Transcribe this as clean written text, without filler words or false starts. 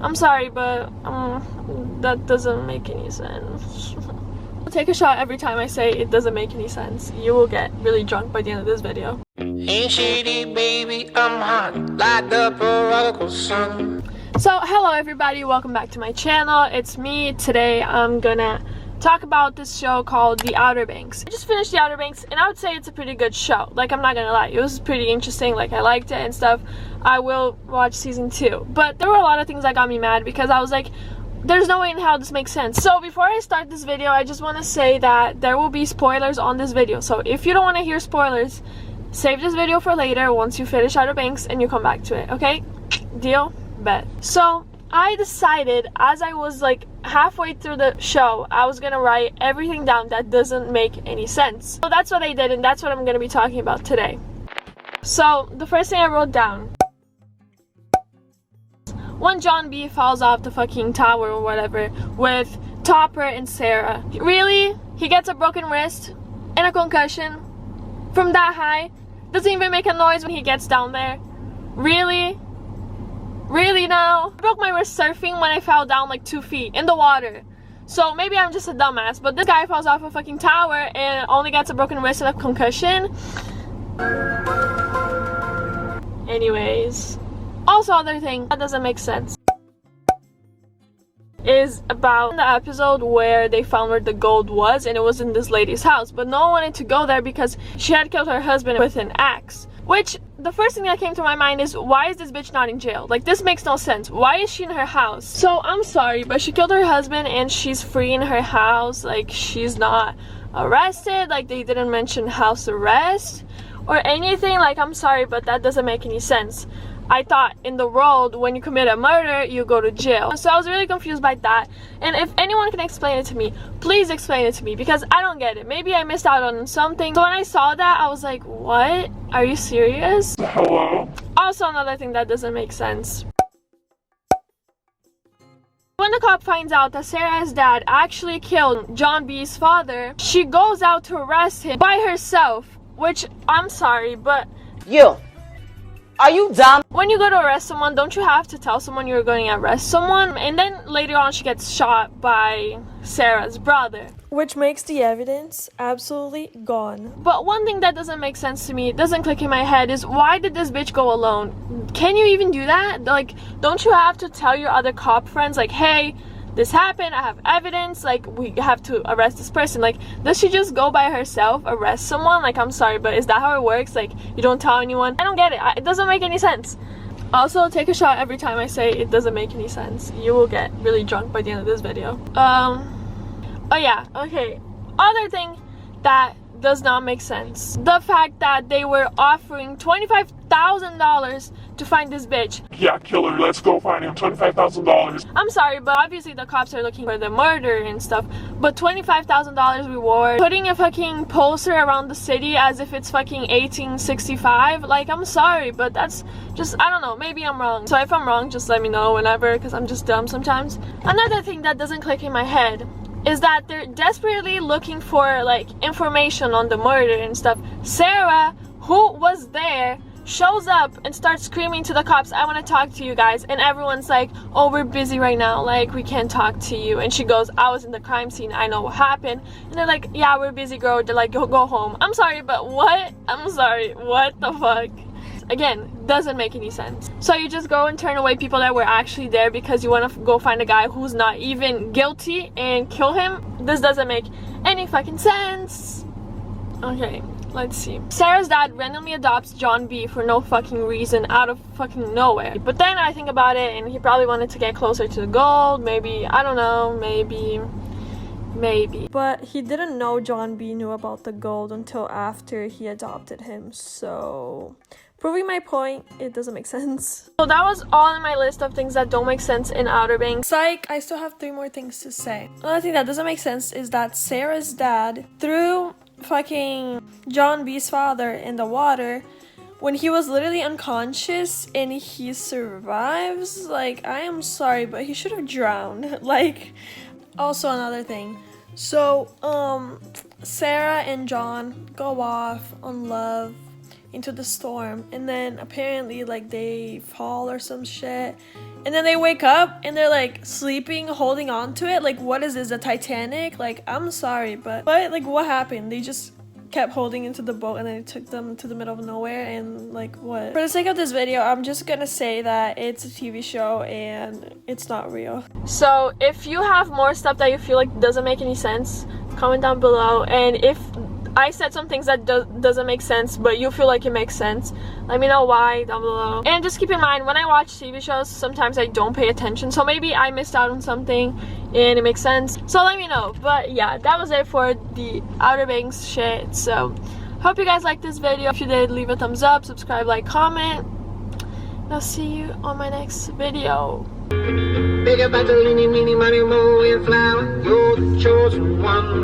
I'm sorry, but that doesn't make any sense. I'll take a shot every time I say it doesn't make any sense. You will get really drunk by the end of this video. Ain't shitty, baby, I'm hot like the prodigal son. So hello everybody, welcome back to my channel. It's me. Today I'm gonna talk about this show called The Outer Banks. I just finished The Outer Banks and I would say it's a pretty good show. Like, I'm not gonna lie, it was pretty interesting. Like, I liked it and stuff. I will watch season 2, but there were a lot of things that got me mad because I was like, there's no way in hell this makes sense. So before I start this video, I just want to say that there will be spoilers on this video. So if you don't want to hear spoilers, save this video for later once you finish Outer Banks and you come back to it, okay? Deal? Bet. So I decided, as I was like halfway through the show, I was gonna write everything down that doesn't make any sense. So that's what I did, and that's what I'm gonna be talking about today. So the first thing I wrote down: when John B falls off the fucking tower or whatever with Topper and Sarah. Really? He gets a broken wrist and a concussion from that high? Doesn't even make a noise when he gets down there? Really? Really now? I broke my wrist surfing when I fell down like 2 feet in the water. So maybe I'm just a dumbass, but this guy falls off a fucking tower and only gets a broken wrist and a concussion. Anyways. Also, other thing that doesn't make sense is about the episode where they found where the gold was, and it was in this lady's house, but no one wanted to go there because she had killed her husband with an axe. Which, the first thing that came to my mind is, why is this bitch not in jail? Like, this makes no sense. Why is she in her house? So I'm sorry, but she killed her husband and she's free in her house. Like, she's not arrested. Like, they didn't mention house arrest or anything. Like, I'm sorry, but that doesn't make any sense. I thought in the world, when you commit a murder, you go to jail. So I was really confused by that. And if anyone can explain it to me, please explain it to me, because I don't get it. Maybe I missed out on something. So when I saw that, I was like, what? Are you serious? Hello? Also, another thing that doesn't make sense: when the cop finds out that Sarah's dad actually killed John B's father, she goes out to arrest him by herself. Which, I'm sorry, but Are you dumb? when you go to arrest someone, don't you have to tell someone you're going to arrest someone? And then later on she gets shot by Sarah's brother, which makes the evidence absolutely gone. But one thing that doesn't make sense to me, it doesn't click in my head, is why did this bitch go alone? Can you even do that? Like, don't you have to tell your other cop friends, like, hey, this happened, I have evidence, like, we have to arrest this person? Like, does she just go by herself, arrest someone? Like, I'm sorry, but is that how it works? Like, you don't tell anyone? I don't get it. It doesn't make any sense. Also, take a shot every time I say it doesn't make any sense. You will get really drunk by the end of this video. Oh yeah, okay. Other thing that does not make sense: the fact that they were offering $25,000 to find this bitch. Yeah, killer, let's go find him. $25,000. I'm sorry, but obviously the cops are looking for the murder and stuff, but $25,000 reward, putting a fucking poster around the city as if it's fucking 1865, like, I'm sorry, but that's just, I don't know, maybe I'm wrong. So if I'm wrong, just let me know whenever, because I'm just dumb sometimes. Another thing that doesn't click in my head is that they're desperately looking for, like, information on the murder and stuff. Sarah, who was there, shows up and starts screaming to the cops, I want to talk to you guys, and everyone's like, oh, we're busy right now, like, we can't talk to you. And she goes, I was in the crime scene, I know what happened. And they're like, yeah, we're busy, girl. They're like, go home. I'm sorry, but what? I'm sorry, what the fuck? Again, doesn't make any sense. So you just go and turn away people that were actually there because you want to go find a guy who's not even guilty and kill him? This doesn't make any fucking sense. Okay, let's see. Sarah's dad randomly adopts John B for no fucking reason, out of fucking nowhere. But then I think about it, and he probably wanted to get closer to the gold. Maybe, I don't know, maybe. But he didn't know John B knew about the gold until after he adopted him, so proving my point, it doesn't make sense. So that was all in my list of things that don't make sense in Outer Banks. Psych, I still have 3 more things to say. Another thing that doesn't make sense is that Sarah's dad threw fucking John B's father in the water when he was literally unconscious and he survives. Like, I am sorry, but he should have drowned. Like, also another thing. So, Sarah and John go off on love into the storm, and then apparently, like, they fall or some shit, and then they wake up and they're like sleeping, holding on to it. Like, what is this, a Titanic? Like, I'm sorry, but like, what happened? They just kept holding into the boat and then it took them to the middle of nowhere, and like, what? For the sake of this video, I'm just gonna say that it's a TV show and it's not real. So if you have more stuff that you feel like doesn't make any sense, comment down below. And if I said some things that doesn't make sense but you feel like it makes sense, let me know why down below. And just keep in mind, when I watch TV shows, sometimes I don't pay attention, so maybe I missed out on something and it makes sense, so let me know. But yeah, that was it for the Outer Banks shit. So hope you guys liked this video. If you did, leave a thumbs up, subscribe, like, comment, and I'll see you on my next video. Big about the leany, meeny, money, mo, and flower. You're the chosen one.